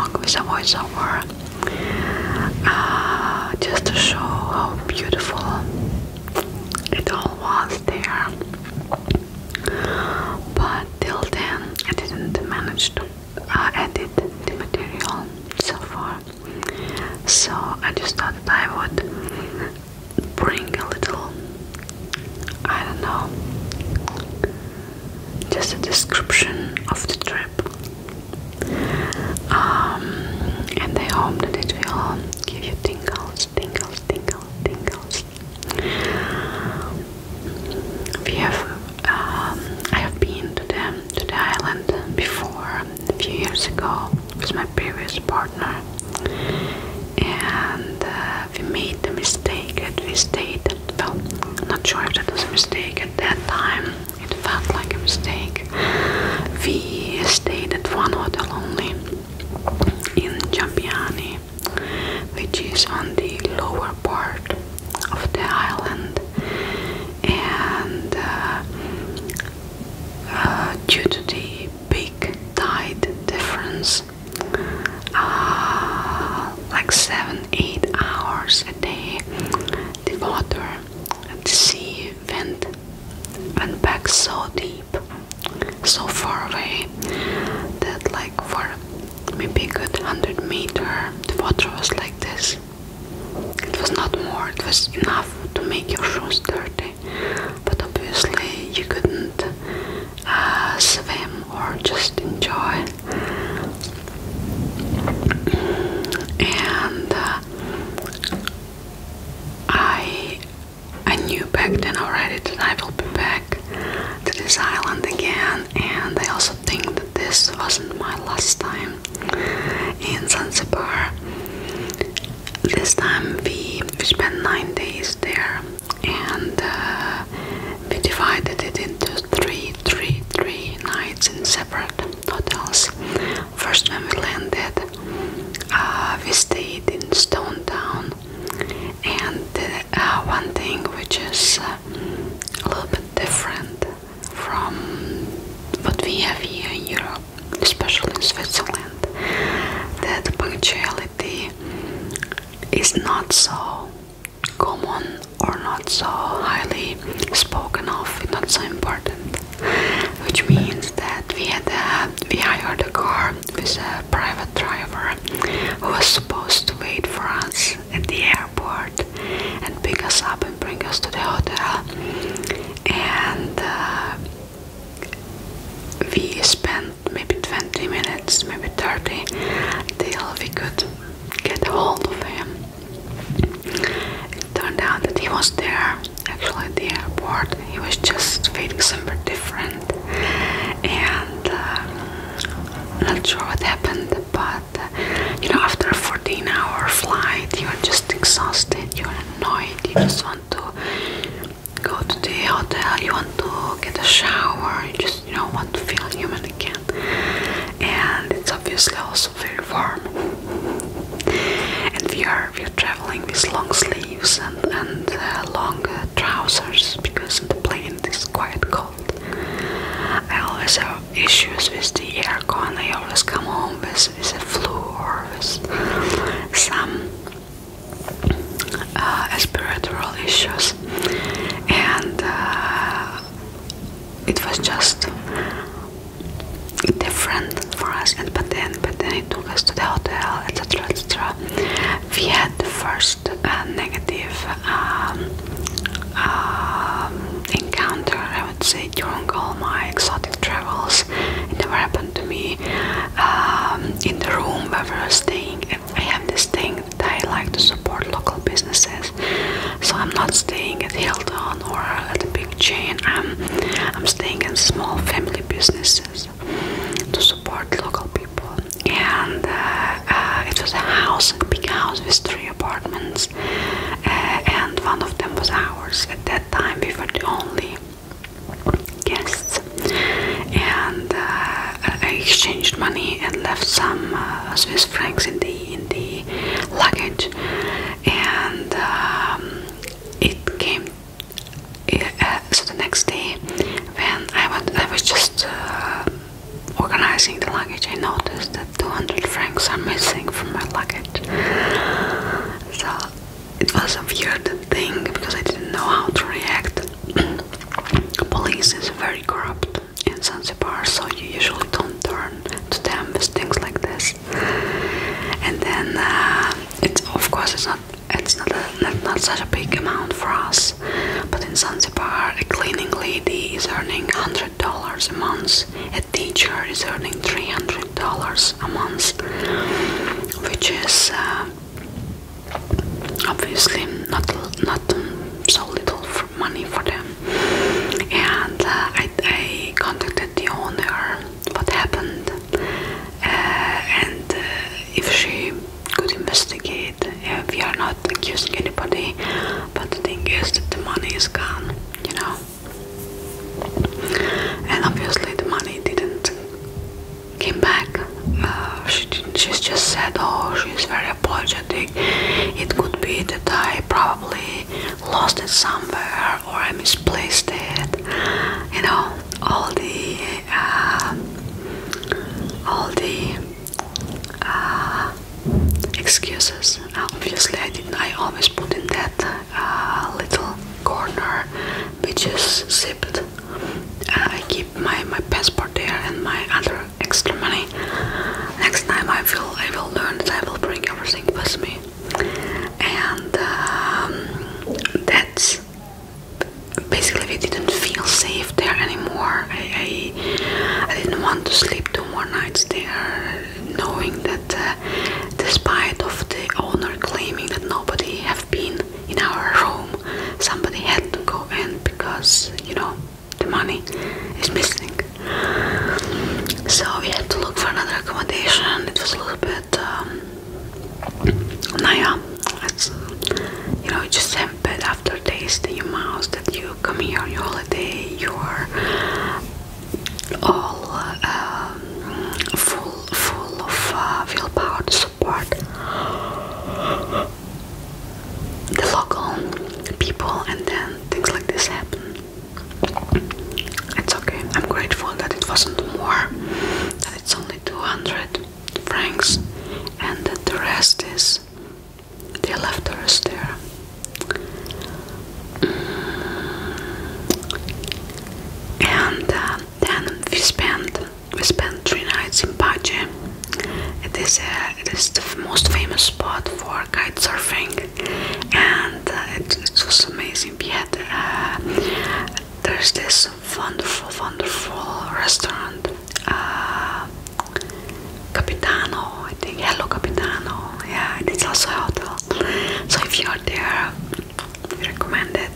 vlog with a voiceover, just to show how beautiful it all was there. But till then, I didn't manage to edit the material so far. So I just thought that I would bring a little, I don't know, just a description of the trip. And I hope that it will give you tingles. I have been to the island before a few years ago with my previous partner, and we made the mistake that we stayed. Well, I'm not sure if that was a mistake at that time. It felt like a mistake. We stayed at one hotel only in Jambiani, which is on the lower part of the island, and due to the big tide difference, like 7-8 hours a day, the water and the sea went back so deep, so far away, that like for maybe a good 100 meters the water was like this. It was not more, it was enough to make your shoes dirty, but obviously you couldn't swim or just enjoy. And I knew back then already that I will be back to this island again, and I also think that this wasn't my last time in Zanzibar. This time we spent 9 days there, and we divided it into three nights in separate hotels. First, when we landed, we stayed in Stone Town, and one thing which is a little bit different from what we have here in Europe, especially in Switzerland, that punctuality is not so common or not so highly spoken of, it's not so important, which means that we hired a car with a private driver who was supposed to wait for us at the airport and pick us up and bring us to the hotel, and we spent maybe 20 minutes, maybe 30, till we could get a hold of him. It turned out that he was there, actually at the airport. He was just waiting somewhere different, and I'm not sure what happened, but after a 14-hour flight, you're just exhausted, you're annoyed, you just want to go to the hotel, you want to get a shower, you just want to feel human again. And it's obviously also very warm, and we are traveling with long sleeves and long trousers, because in the plane it is quite cold. I always have issues with the aircon. I always come home with a flu or with some respiratory issues, and it was just different for us. But then it took us to the hotel, etc. We had the first negative encounter, I would say, during all my exotic travels. It never happened to me in the room where we were staying. I have this thing that I like to support local businesses, so I'm not staying at Hilton or at a big chain. I'm staying in small family businesses to support local people. And it was a big house with 3 apartments, and one of them was ours. At that time we were the only guests, and I exchanged money and left some Swiss francs in the luggage, and so the next day when I was just organizing the luggage, I noticed that 200 francs are missing. not such a big amount for us. But in Zanzibar, a cleaning lady is earning $100 a month. A teacher is earning $300 a month, which is obviously not so little money for them. And I contacted the owner what happened, and if she could investigate. We are not accusing anybody, but the thing is that the money is gone, you know. And obviously the money didn't came back. She just said, oh, she's very apologetic. It could be that I probably lost it somewhere or I misplaced it. You know, all the excuses. Obviously, I always put in that little corner which is zipped. I keep my passport there and my other extra money. Next time I will learn that I will bring everything with me. And that's basically, we didn't feel safe there anymore. I didn't want to sleep 2 more nights there, knowing that despite of the owner claiming that nobody have been in our room, somebody had to go in because, you know, the money is missing. So we had to look for another accommodation. It was a little bit it's, you know, you just have bad aftertaste in your mouth that you come here on your holiday, you are all full of willpower to support the local people, and then things like this happen. It's okay. I'm grateful that it wasn't more, that it's only 200 francs, and that the rest is they left us there. And then we spent 3 nights in Paje. It is the most famous spot for kite surfing, and it was amazing. We had there's this wonderful restaurant, Capitano, I think. Hello Capitano. Yeah, it's also a hotel. So if you're there, we recommend it.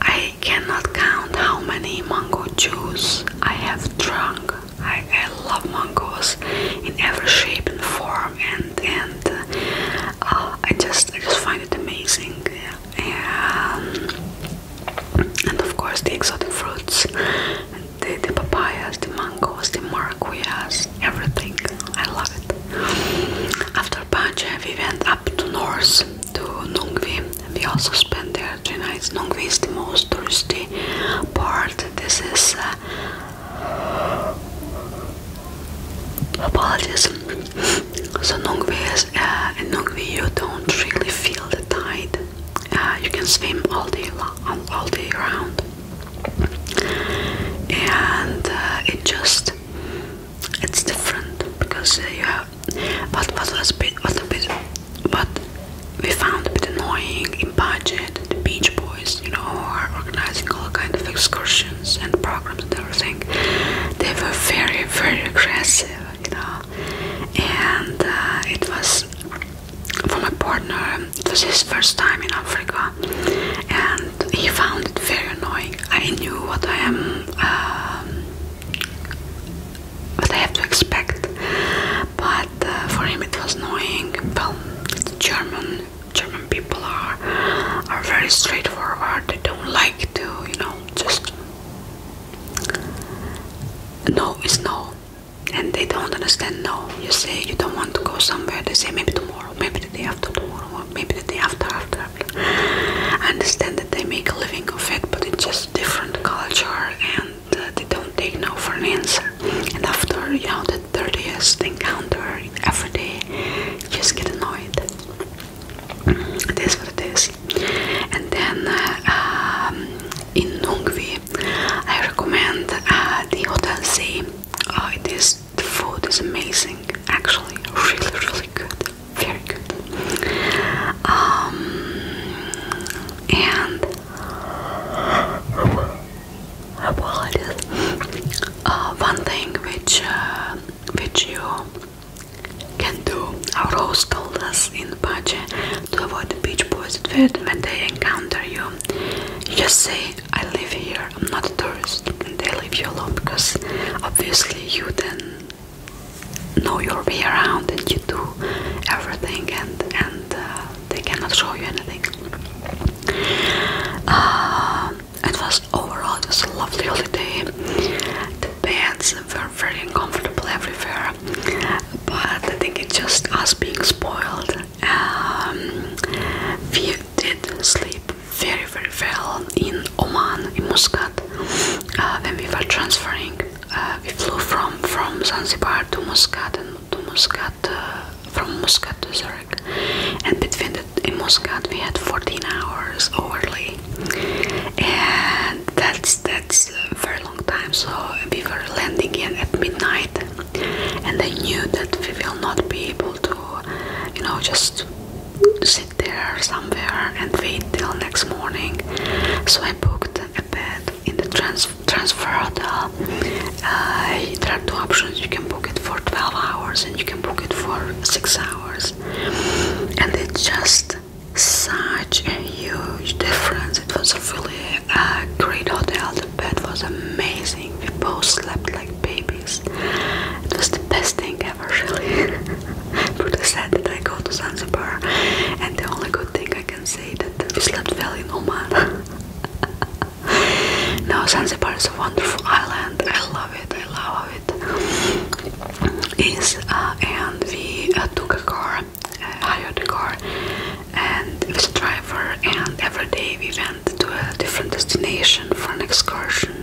I cannot count how many mango juice I have drunk. I love mangoes in every shape and form, and I just find it amazing. And of course the exotic fruits, the papayas, the mangoes, the maracuyas, everything. I love it. After Paje, we went up to north to Nungvi. We also spent there 3 nights. Nungvi is the most touristy part. This is apologies. So Nungvi is in Nungvi you don't really feel the tide. You can swim all day around, and it's different because you have. What we found a bit annoying in Paje, the beach boys, you know, who are organizing all kind of excursions and programs and everything, they were very, very aggressive, you know. And it was, for my partner, it was his first time in Africa, and he found it very annoying. I knew what I have to expect, but for him it was annoying. Well, it's German people are very straightforward. They don't like to, you know, just no is no, and they don't understand no. You say you don't want to go somewhere, they say maybe tomorrow, maybe the day after tomorrow, maybe the day after. I understand that they make a living of it, but it's just different culture, and they don't take no for an answer. And after, you know, the 30th encounter every day, you just get annoyed. It is what it is. And then in Nungvi, I recommend the Hotel Z. The food is amazing, actually, really, really good, very good. outfit. When they encounter you, you just say, I live here, I'm not a tourist, and they leave you alone, because obviously you then know your way around and you do everything, and they cannot show you anything. It was a lovely holiday. The beds were very uncomfortable everywhere, but I think it's just us being spoiled. We did sleep very well in Oman, in Muscat. When we were transferring, we flew from Zanzibar to Muscat, and from Muscat to Zurich, and in Muscat we had 14 hours overlay, and that's a very long time. So we were landing in at midnight, and I knew that we will not be able to, just sit there somewhere and wait till next morning. So I booked a bed in the transfer hotel. There are two options. You can book it for 12 hours and you can book it for 6 hours, and it's just such a huge difference. It was a really great hotel. The bed was amazing. We both slept like babies. It was the best thing ever, really. Pretty sad that I go to Zanzibar, and the only good thing I can say that we slept well in Oman. No, Zanzibar is a wonderful island. I love it. And we took a car, hired a car, and with a driver, and every day we went to a different destination for an excursion.